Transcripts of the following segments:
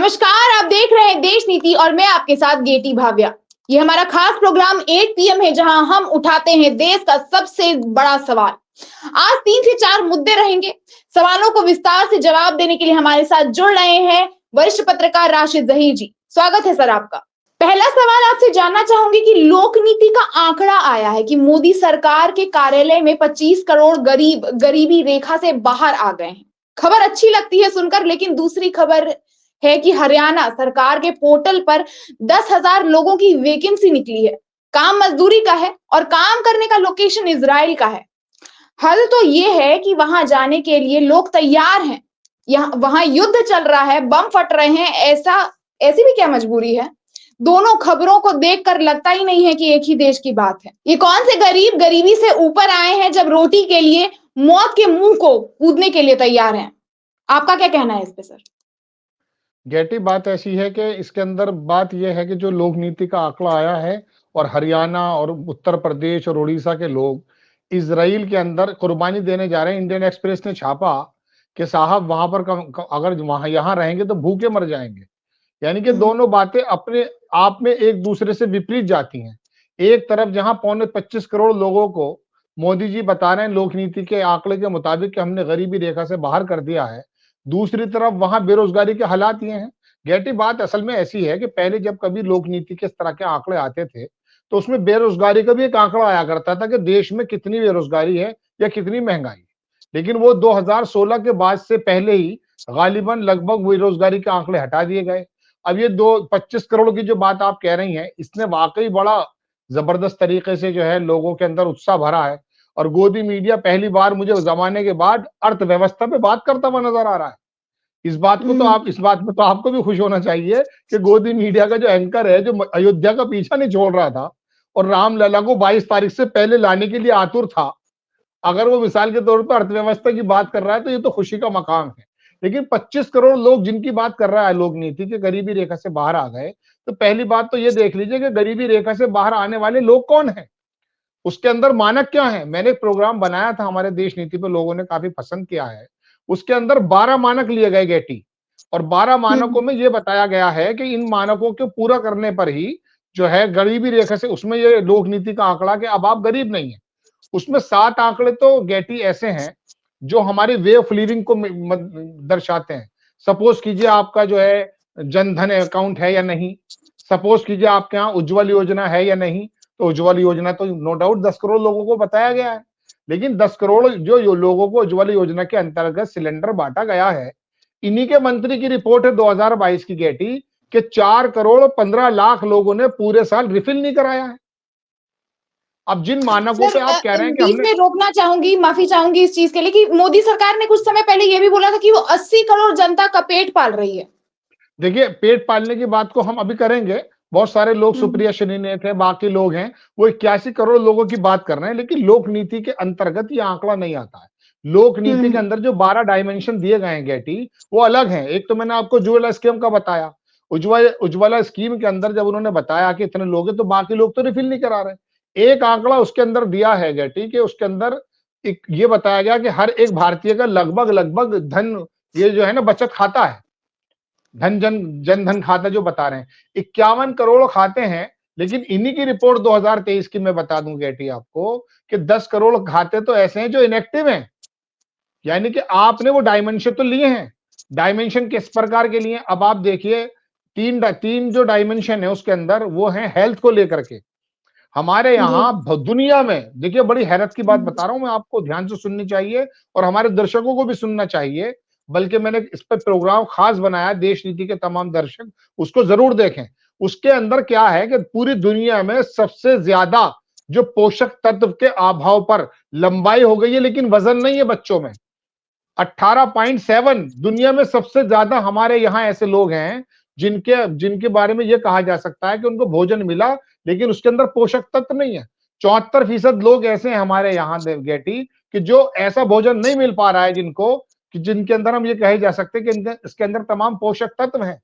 नमस्कार, आप देख रहे हैं देश नीति और मैं आपके साथ गेटी भाव्या। ये हमारा खास प्रोग्राम 8 पीएम है, जहां हम उठाते हैं देश का सबसे बड़ा सवाल। आज 3 से 4 मुद्दे रहेंगे। सवालों को विस्तार से जवाब देने के लिए हमारे साथ जुड़ रहे हैं वरिष्ठ पत्रकार राशिद जहीर जी। स्वागत है सर आपका। पहला सवाल आपसे जानना चाहूंगी कि लोक नीति का आंकड़ा आया है कि मोदी सरकार के कार्यालय में 25 करोड़ गरीब गरीबी रेखा से बाहर आ गए हैं। खबर अच्छी लगती है सुनकर, लेकिन दूसरी खबर है कि हरियाणा सरकार के पोर्टल पर 10,000 लोगों की वैकेंसी निकली है। काम मजदूरी का है और काम करने का लोकेशन इजराइल का है। हल तो ये है कि वहां जाने के लिए लोग तैयार हैं। यहाँ वहां युद्ध चल रहा है, बम फट रहे हैं, ऐसी भी क्या मजबूरी है? दोनों खबरों को देखकर लगता ही नहीं है कि एक ही देश की बात है। ये कौन से गरीब गरीबी से ऊपर आए हैं जब रोटी के लिए मौत के मुंह को कूदने के लिए तैयार हैं? आपका क्या कहना है इस पे सर? गेटी, बात ऐसी है कि इसके अंदर बात यह है कि जो लोक नीति का आंकड़ा आया है और हरियाणा और उत्तर प्रदेश और उड़ीसा के लोग इजराइल के अंदर कुर्बानी देने जा रहे हैं। इंडियन एक्सप्रेस ने छापा कि साहब वहां पर अगर वहां यहाँ रहेंगे तो भूखे मर जाएंगे। यानी कि दोनों बातें अपने आप में एक दूसरे से विपरीत जाती हैं। एक तरफ जहां 25 करोड़ लोगों को मोदी जी बता रहे हैं लोक नीति के आंकड़े के मुताबिक कि हमने गरीबी रेखा से बाहर कर दिया है, दूसरी तरफ वहां बेरोजगारी के हालात ये हैं। गेटी, बात असल में ऐसी है कि पहले जब कभी लोक नीति के इस तरह के आंकड़े आते थे तो उसमें बेरोजगारी का भी एक आंकड़ा आया करता था कि देश में कितनी बेरोजगारी है या कितनी महंगाई है। लेकिन वो 2016 के बाद से पहले ही गालिबन लगभग बेरोजगारी के आंकड़े हटा दिए गए। अब ये 25 करोड़ की जो बात आप कह रही हैं, इसने वाकई बड़ा जबरदस्त तरीके से जो है लोगों के अंदर उत्साह भरा है। और गोदी मीडिया पहली बार मुझे जमाने के बाद अर्थव्यवस्था पे बात करता हुआ नजर आ रहा है। इस बात में तो आपको भी खुश होना चाहिए कि गोदी मीडिया का जो एंकर है, जो अयोध्या का पीछा नहीं छोड़ रहा था और रामलला को 22 तारीख से पहले लाने के लिए आतुर था, अगर वो मिसाल के तौर पर अर्थव्यवस्था की बात कर रहा है तो ये तो खुशी का मकाम है। लेकिन 25 करोड़ लोग जिनकी बात कर रहा है लोक नीति के गरीबी रेखा से बाहर आ गए, तो पहली बात तो ये देख लीजिए कि गरीबी रेखा से बाहर आने वाले लोग कौन है, उसके अंदर मानक क्या है। मैंने एक प्रोग्राम बनाया था हमारे देश नीति पे, लोगों ने काफी पसंद किया है। उसके अंदर 12 मानक लिए गए गेटी, और 12 मानकों में ये बताया गया है कि इन मानकों को पूरा करने पर ही जो है गरीबी रेखा से, उसमें ये लोक नीति का आंकड़ा कि अब आप गरीब नहीं है। उसमें 7 आंकड़े तो गेटी ऐसे हैं जो हमारी वे ऑफ लिविंग को दर्शाते हैं। सपोज कीजिए आपका जो है जनधन अकाउंट है या नहीं, सपोज कीजिए आपके यहाँ उज्ज्वल योजना है या नहीं। तो उज्ज्वल योजना तो नो डाउट 10 करोड़ लोगों को बताया गया है, लेकिन 10 करोड़ जो लोगों को उज्ज्वल योजना के अंतर्गत सिलेंडर बांटा गया है, इन्हीं के मंत्री की रिपोर्ट है 2022 की गेटी कि 4 करोड़ 15 लाख लोगों ने पूरे साल रिफिल नहीं कराया है। अब जिन मानकों पे आप कह रहे हैं कि बीच में रोकना चाहूंगी, माफी चाहूंगी इस चीज के लिए कि मोदी सरकार ने कुछ समय पहले ये भी बोला था कि वो 80 करोड़ जनता का पेट पाल रही है। देखिए, पेट पालने की बात को हम अभी करेंगे। बहुत सारे लोग, सुप्रिया श्रीनेत है, बाकी लोग हैं, वो 81 करोड़ लोगों की बात कर रहे हैं, लेकिन लोक नीति के अंतर्गत ये आंकड़ा नहीं आता है। लोक नीति के अंदर जो 12 डायमेंशन दिए गए हैं गेटी, वो अलग हैं। एक तो मैंने आपको उज्ज्वला स्कीम का बताया। उज्ज्वला स्कीम के अंदर जब उन्होंने बताया कि इतने लोग हैं, तो बाकी लोग तो रिफिल नहीं करा रहे। एक आंकड़ा उसके अंदर दिया है गेटी कि उसके अंदर एक ये बताया गया कि हर एक भारतीय का लगभग धन, ये जो है ना, बचत खाता है, जनधन खाता जो बता रहे हैं 51 करोड़ खाते हैं। लेकिन इन्हीं की रिपोर्ट 2023 की मैं बता दूं गेटी आपको कि 10 करोड़ खाते तो ऐसे हैं जो इनएक्टिव हैं। यानी कि आपने वो डायमेंशन तो लिए हैं। डायमेंशन किस प्रकार के लिए? अब आप देखिए, तीन जो डायमेंशन है उसके अंदर वो है हेल्थ को लेकर के। हमारे यहाँ दुनिया में, देखिए बड़ी हैरत की बात बता रहा हूं मैं आपको, ध्यान से सुननी चाहिए और हमारे दर्शकों को भी सुनना चाहिए। बल्कि मैंने इस पर प्रोग्राम खास बनाया, देश नीति के तमाम दर्शक उसको जरूर देखें। उसके अंदर क्या है कि पूरी दुनिया में सबसे ज्यादा जो पोषक तत्व के अभाव पर लंबाई हो गई है, लेकिन वजन नहीं है बच्चों में। 18.7 दुनिया में सबसे ज्यादा हमारे यहाँ ऐसे लोग हैं जिनके बारे में यह कहा जा सकता है कि उनको भोजन मिला, लेकिन उसके अंदर पोषक तत्व नहीं है। 74% लोग ऐसे हैं हमारे यहाँ गेटी कि जो ऐसा भोजन नहीं मिल पा रहा है जिनको, कि जिनके अंदर हम ये कहे जा सकते हैं कि इसके अंदर तमाम पोषक तत्व हैं।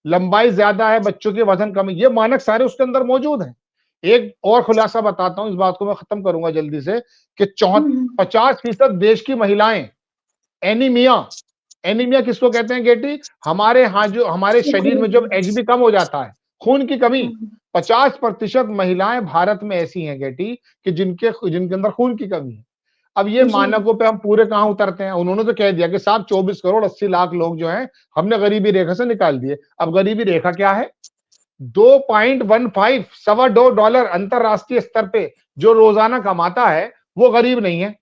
लंबाई ज्यादा है, बच्चों के वजन कम है, ये मानक सारे उसके अंदर मौजूद हैं। एक और खुलासा बताता हूं, इस बात को मैं खत्म करूंगा जल्दी से, कि 50% देश की महिलाएं एनीमिया किसको कहते हैं गेटी? हमारे यहाँ जो हमारे शरीर में जब एचबी कम हो जाता है, खून की कमी, 50% महिलाएं भारत में ऐसी हैं गेटी कि जिनके अंदर खून की कमी है। अब ये जी। मानकों पे हम पूरे कहाँ उतरते हैं? उन्होंने तो कह दिया कि साहब 24 करोड़ 80 लाख लोग जो हैं हमने गरीबी रेखा से निकाल दिए। अब गरीबी रेखा क्या है? 2.15 $2.25 अंतरराष्ट्रीय स्तर पे जो रोजाना कमाता है वो गरीब नहीं है।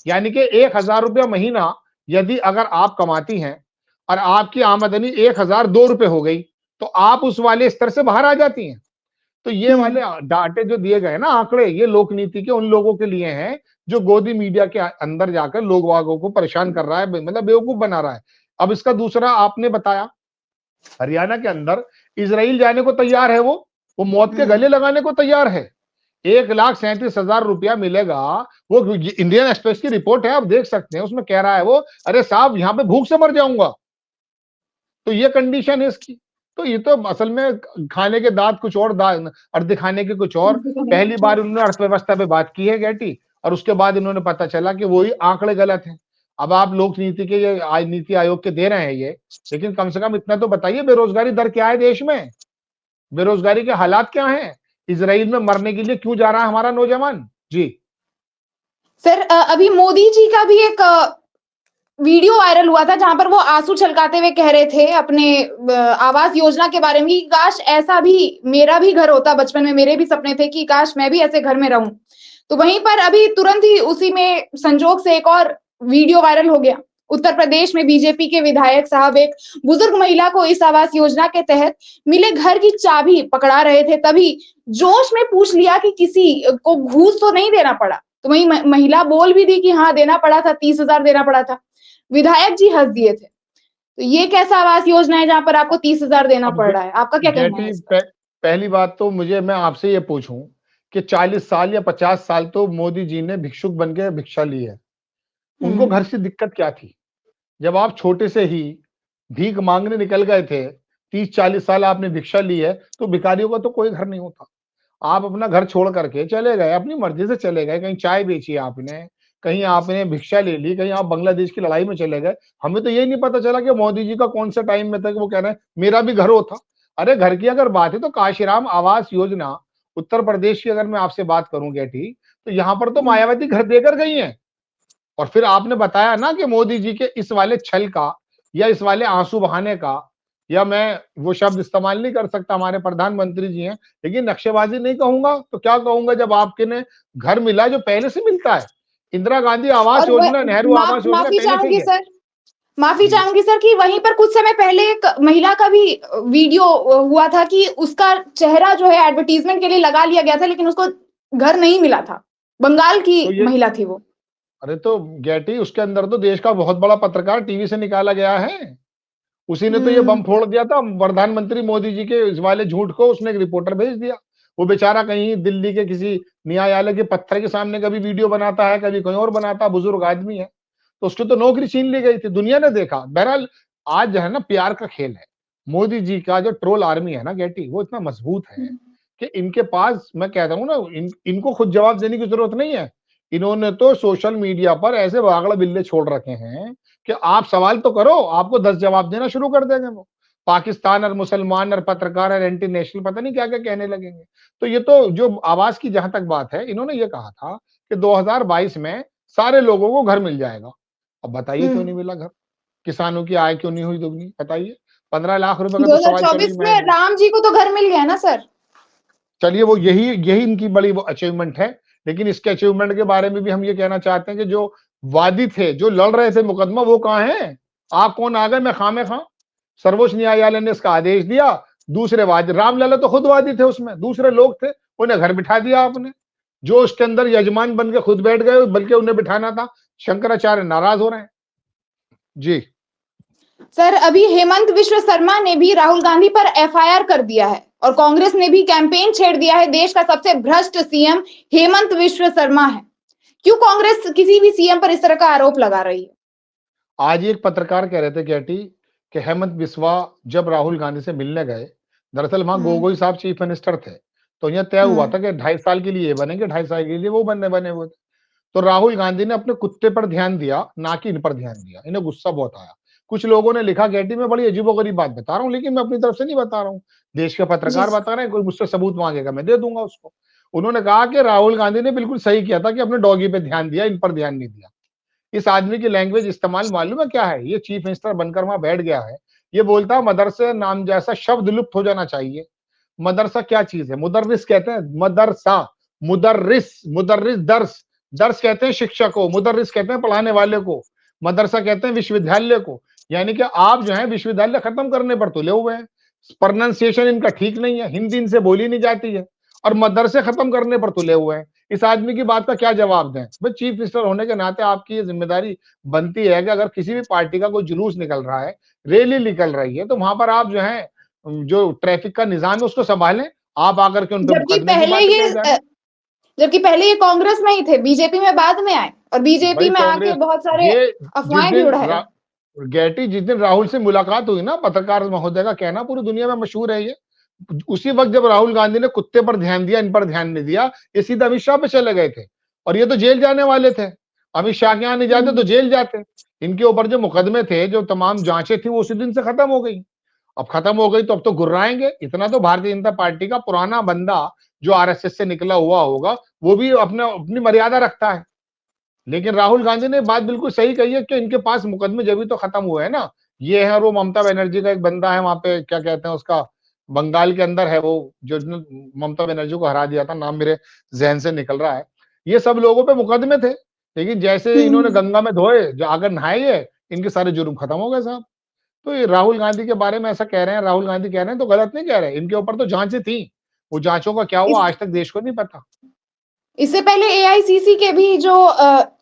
यानी कि 1000 रुपया महीना यदि अगर आप कमाती हैं और आपकी आमदनी 1002 रुपए हो गई तो आप उस वाले स्तर से बाहर आ जाती हैं। तो ये वाले डाटे जो दिए गए ना आंकड़े, ये लोक नीति के उन लोगों के लिए हैं जो गोदी मीडिया के अंदर जाकर लोग वागों को परेशान कर रहा है, मतलब बेवकूफ बना रहा है। अब इसका दूसरा आपने बताया, हरियाणा के अंदर इजराइल जाने को तैयार है, वो मौत के गले लगाने को तैयार है। 1,37,000 रुपया मिलेगा। वो इंडियन एक्सप्रेस की रिपोर्ट है, आप देख सकते हैं, उसमें कह रहा है वो, अरे साहब यहाँ पे भूख से मर जाऊंगा। तो ये कंडीशन है इसकी। तो ये तो असल में खाने के दांत कुछ और और दिखाने के कुछ और। पहली बार उन्होंने अर्थव्यवस्था पे बात की है गेटी, और उसके बाद इन्होंने पता चला कि वही आंकड़े गलत हैं। अब आप लोक नीति के ये नीति आयोग के दे रहे हैं ये, लेकिन कम से कम इतना तो बताइए बेरोजगारी दर क्या है देश में, बेरोजगारी के हालात क्या हैं, इजराइल में मरने के लिए क्यों जा रहा है हमारा नौजवान? जी सर अभी मोदी जी का भी एक वीडियो वायरल हुआ था जहां पर वो आंसू छलकाते हुए कह रहे थे अपने आवास योजना के बारे में कि काश ऐसा भी मेरा भी घर होता, बचपन में मेरे भी सपने थे कि काश मैं भी ऐसे घर में रहूं। तो वहीं पर अभी तुरंत ही उसी में संजोग से एक और वीडियो वायरल हो गया। उत्तर प्रदेश में बीजेपी के विधायक साहब एक बुजुर्ग महिला को इस आवास योजना के तहत मिले घर की चाबी पकड़ा रहे थे, तभी जोश में पूछ लिया कि किसी को घूस तो नहीं देना पड़ा। तो वही महिला बोल भी दी कि हाँ देना पड़ा था, 30,000 देना पड़ा था। विधायक जी हंस दिए थे। तो ये कैसा आवास योजना है जहां पर आपको 30,000 देना अब पड़ रहा है? आपका क्या कहना है गेटी इस पर? पहली बात तो मैं आपसे ये पूछूं कि 40 साल या 50 साल तो मोदी जी ने भिक्षुक बन के भिक्षा ली है, उनको घर से दिक्कत क्या थी? जब आप छोटे से ही भीख मांगने निकल गए थे, 30-40 साल आपने भिक्षा ली है, तो भिखारियों का तो कोई घर नहीं होता। आप अपना घर छोड़ करके चले गए, अपनी मर्जी से चले गए, कहीं चाय बेची आपने, कहीं आपने भिक्षा ले ली, कहीं आप बांग्लादेश की लड़ाई में चले गए। हमें तो ये नहीं पता चला कि मोदी जी का कौन सा टाइम में था कि वो कह रहे हैं मेरा भी घर होता। अरे घर की अगर बात है तो काशीराम आवास योजना उत्तर प्रदेश की अगर मैं आपसे बात करूं गेटी, तो यहाँ पर तो मायावती घर देकर गई हैं। और फिर आपने बताया ना कि मोदी जी के इस वाले छल का या इस वाले आंसू बहाने का, या मैं वो शब्द इस्तेमाल नहीं कर सकता, हमारे प्रधानमंत्री जी हैं, लेकिन नक्शेबाजी नहीं कहूंगा तो क्या कहूंगा जब आपके ने घर मिला जो पहले से मिलता है। इंदिरा गांधी आवास और योजना, नेहरू आवास योजना माफी पहले से ही चाहूंगी है। सर, माफी जी चाहूंगी सर कि वहीं पर कुछ समय पहले एक महिला का भी वीडियो हुआ था कि उसका चेहरा जो है एडवर्टीजमेंट के लिए लगा लिया गया था, लेकिन उसको घर नहीं मिला था। बंगाल की तो ये, महिला थी वो। अरे तो गेटी उसके अंदर तो देश का बहुत बड़ा पत्रकार टीवी से निकाला गया है, उसी ने तो ये बम फोड़ दिया था। प्रधानमंत्री मोदी जी के इस वाले झूठ को उसने एक रिपोर्टर भेज दिया। वो बेचारा कहीं दिल्ली के किसी न्यायालय के पत्थर के सामने कभी वीडियो बनाता है, कभी कहीं और बनाता है, बुजुर्ग आदमी है, तो उसकी तो नौकरी छीन ली गई थी, दुनिया ने देखा। बहरहाल आज जो है ना प्यार का खेल है। मोदी जी का जो ट्रोल आर्मी है ना गेटी, वो इतना मजबूत है कि इनके पास, मैं कहता हूँ ना, इनको खुद जवाब देने की जरूरत नहीं है। इन्होंने तो सोशल मीडिया पर ऐसे वागड़ा बिल्ले छोड़ रखे हैं कि आप सवाल तो करो, आपको 10 जवाब देना शुरू कर देंगे वो। पाकिस्तान और मुसलमान और पत्रकार और एंटी नेशनल पता नहीं क्या क्या कहने लगेंगे। तो ये तो जो आवास की जहां तक बात है, इन्होंने ये कहा था कि 2022 में सारे लोगों को घर मिल जाएगा। अब बताइए क्यों नहीं मिला घर? किसानों की आय क्यों नहीं हुई दुगनी? बताइए। 15 लाख रुपए का तो सवाल चल 2024 ही में राम जी को तो घर मिल गया ना सर। चलिए वो यही यही इनकी बड़ी अचीवमेंट है। लेकिन इसके अचीवमेंट के बारे में भी हम ये कहना चाहते हैं कि जो वादी थे, जो लड़ रहे थे मुकदमा, वो कहाँ हैं? आप कौन आ गए मैं खामे खां? सर्वोच्च न्यायालय ने इसका आदेश दिया। दूसरे वादी, रामलला तो खुद वादी थे उसमें, दूसरे लोग थे, उन्हें घर बिठा दिया आपने। जो उसके अंदर यजमान बन के खुद बैठ गए, बल्कि उन्हें बिठाना था। शंकराचार्य नाराज हो रहे हैं। जी सर अभी हेमंत विश्व शर्मा ने भी राहुल गांधी पर एफआईआर कर दिया है और कांग्रेस ने भी कैंपेन छेड़ दिया है। देश का सबसे भ्रष्ट सीएम हेमंत विश्व शर्मा है। क्यों कांग्रेस किसी भी सीएम पर इस तरह का आरोप लगा रही है? आज एक पत्रकार कह रहे थे कैटी कि हेमंत बिस्वा जब राहुल गांधी से मिलने गए, दरअसल वहां गोगोई साहब चीफ मिनिस्टर थे, तो यह तय हुआ था कि 2.5 साल के लिए ये बनेंगे, 2.5 साल के लिए वो बने हुए थे। तो राहुल गांधी ने अपने कुत्ते पर ध्यान दिया, ना कि इन पर ध्यान दिया। इन्हें गुस्सा बहुत आया। कुछ लोगों ने लिखा गेटी में, बड़ी अजीबोगरीब बात बता रहा हूँ, लेकिन मैं अपनी तरफ से नहीं बता रहा हूँ। देश के जी पत्रकार बता रहे हैं, कोई मुझसे सबूत मांगेगा मैं दे दूंगा उसको। उन्होंने कहा कि राहुल गांधी ने बिल्कुल सही किया था कि अपने डॉगी पे ध्यान दिया, इन पर ध्यान नहीं दिया। इस आदमी की लैंग्वेज इस्तेमाल मालूम है क्या है? ये चीफ मिनिस्टर बनकर वहां बैठ गया है। ये बोलता है मदरसे नाम जैसा शब्द लुप्त हो जाना चाहिए। मदरसा क्या चीज है? मुदर्रिस कहते हैं, मदरसा, मुदर्रिस, मुदर्रिस दर्स, दर्स कहते हैं शिक्षक को, मुदर्रिस कहते हैं पढ़ाने वाले को, मदरसा कहते हैं विश्वविद्यालय को। यानी कि आप जो है विश्वविद्यालय खत्म करने पर तुले हुए हैं। प्रोनाउंसिएशन इनका ठीक नहीं है, हिंदी इनसे बोली नहीं जाती है, और मदरसे खत्म करने पर तुले हुए हैं। इस आदमी की बात का क्या जवाब दें? भाई चीफ मिनिस्टर होने के नाते आपकी ये जिम्मेदारी बनती है कि अगर किसी भी पार्टी का कोई जुलूस निकल रहा है, रैली निकल रही है, तो वहां पर आप जो है जो ट्रैफिक का निजाम है उसको संभालें। आप आकर के उन पे जबकि मुकदमे की पहले बातें ये कह जाएं। जबकि पहले ये कांग्रेस में ही थे, बीजेपी में बाद में आए, और बीजेपी भाई में आके कांग्रेस, बहुत सारे ये जिस अफवाहें भी दिन उड़ाए। गेटी जिस दिन राहुल से मुलाकात हुई ना, पत्रकार महोदय का कहना पूरी दुनिया में मशहूर है ये। उसी वक्त जब राहुल गांधी ने कुत्ते पर ध्यान दिया, इन पर ध्यान नहीं दिया, ये सीधा अमित शाह पे चले गए थे, और ये तो जेल जाने वाले थे। अमित शाह के यहाँ नहीं जाते तो जेल जाते। इनके ऊपर जो मुकदमे थे, जो तमाम जांचें थी, वो उसी दिन से खत्म हो गई। अब खत्म हो गई तो अब तो गुर्राएंगे। इतना तो भारतीय जनता पार्टी का पुराना बंदा जो आरएसएस से निकला हुआ होगा, वो भी अपने अपनी मर्यादा रखता है। लेकिन राहुल गांधी ने बात बिल्कुल सही कही है कि इनके पास मुकदमे जब भी तो खत्म हुए हैं ना। ये है, और वो ममता बनर्जी का एक बंदा है वहां पे, क्या कहते हैं उसका, बंगाल के अंदर है वो, जो ममता बनर्जी को हरा दिया था, नाम मेरे जहन से निकल रहा है। ये सब लोगों पे मुकदमे थे, लेकिन जैसे इन्होंने गंगा में धोए, जो आकर नहाए, ये इनके सारे जुर्म खत्म हो गए साहब। तो ये राहुल गांधी के बारे में ऐसा कह रहे हैं, राहुल गांधी कह रहे हैं तो गलत नहीं कह रहे। इनके ऊपर तो जांचें थी, वो जांचों का क्या इस, हुआ आज तक देश को नहीं पता। इससे पहले एआईसीसी के भी जो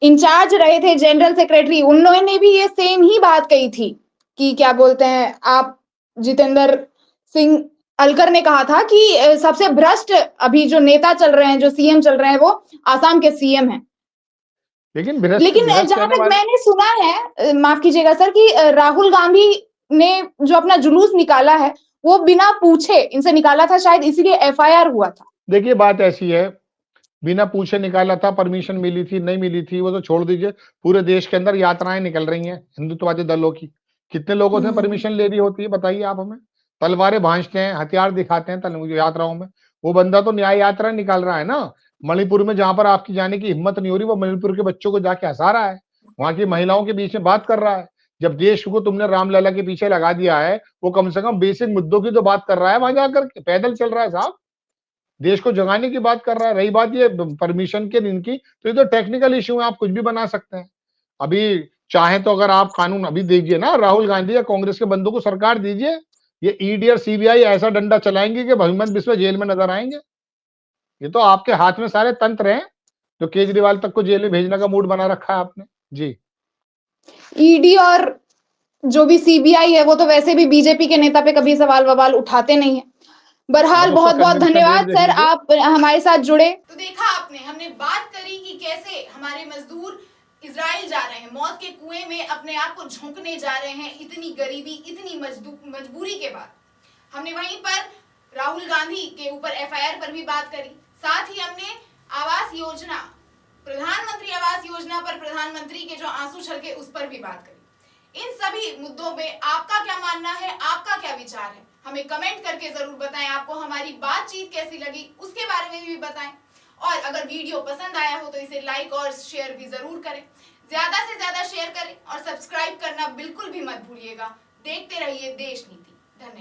इंचार्ज रहे थे, जनरल सेक्रेटरी, उन्होंने भी ये सेम ही बात कही थी कि क्या बोलते हैं आप, जितेंद्र सिंह अलकर ने कहा था कि सबसे भ्रष्ट अभी जो नेता चल रहे हैं, जो सीएम चल रहे हैं, वो आसाम के सीएम हैं। लेकिन भ्रष्ट लेकिन भ्रष्ट जहां कहने तक वाले, मैंने सुना है, माफ कीजिएगा सर, कि राहुल गांधी ने जो अपना जुलूस निकाला है, वो बिना पूछे इनसे निकाला था, शायद इसीलिए एफआईआर हुआ था। देखिए बात ऐसी है, बिना पूछे निकाला था, परमिशन मिली थी नहीं मिली थी वो तो छोड़ दीजिए। पूरे देश के अंदर यात्राएं निकल रही हैं हिंदुत्ववादी दलों की। कितने लोगों से परमिशन ले रही होती है बताइए आप हमें? तलवारें भांजते हैं, हथियार दिखाते हैं यात्राओं में। वो बंदा तो न्याय यात्रा निकाल रहा है ना। मणिपुर में जहां पर आपकी जाने की हिम्मत नहीं हो रही, वो मणिपुर के बच्चों को जाके हंसा रहा है, वहां की महिलाओं के बीच में बात कर रहा है। जब देश को तुमने रामलला के पीछे लगा दिया है, वो कम से कम बेसिक मुद्दों की तो बात कर रहा है, वहां जाकर पैदल चल रहा है साहब, देश को जगाने की बात कर रहा है। रही बात ये परमिशन के इनकी, तो ये तो टेक्निकल इश्यू है, आप कुछ भी बना सकते हैं। अभी चाहे तो अगर आप कानून अभी दीजिए ना, राहुल गांधी या कांग्रेस के बंदों को सरकार दीजिए, ये ईडी और सीबीआई ऐसा डंडा चलाएंगे कि हेमंत बिस्वा जेल में नजर आएंगे। ये तो आपके हाथ में सारे तंत्र हैं, जो केजरीवाल तक को जेल में भेजने का मूड बना रखा है आपने। जी ईडी और जो भी सीबीआई है, वो तो वैसे भी बीजेपी के नेता पे कभी सवाल ववाल उठाते नहीं है। बहरहाल अब उसका बहुत बहुत कन्विक्शन रेट धन्यवाद देख सर, लीजिए। आप हमारे साथ जुड़े। तो देखा आपने, हमने बात करी कि कैसे हमारे मजदूर इजराइल जा रहे हैं, मौत के कुएं में अपने आप को झोंकने जा रहे हैं, इतनी गरीबी, इतनी मजबूरी के बाद। हमने वहीं पर राहुल गांधी के ऊपर एफआईआर पर भी बात करी। साथ ही हमने आवास योजना, प्रधानमंत्री आवास योजना पर प्रधानमंत्री के जो आंसू छलके, उस पर भी बात करी। इन सभी मुद्दों में आपका क्या मानना है, आपका क्या विचार है, हमें कमेंट करके जरूर बताएं। आपको हमारी बातचीत कैसी लगी, उसके बारे में भी बताएं। और अगर वीडियो पसंद आया हो तो इसे लाइक और शेयर भी जरूर करें। ज्यादा से ज्यादा शेयर करें और सब्सक्राइब करना बिल्कुल भी मत भूलिएगा। देखते रहिए देश नीति। धन्यवाद।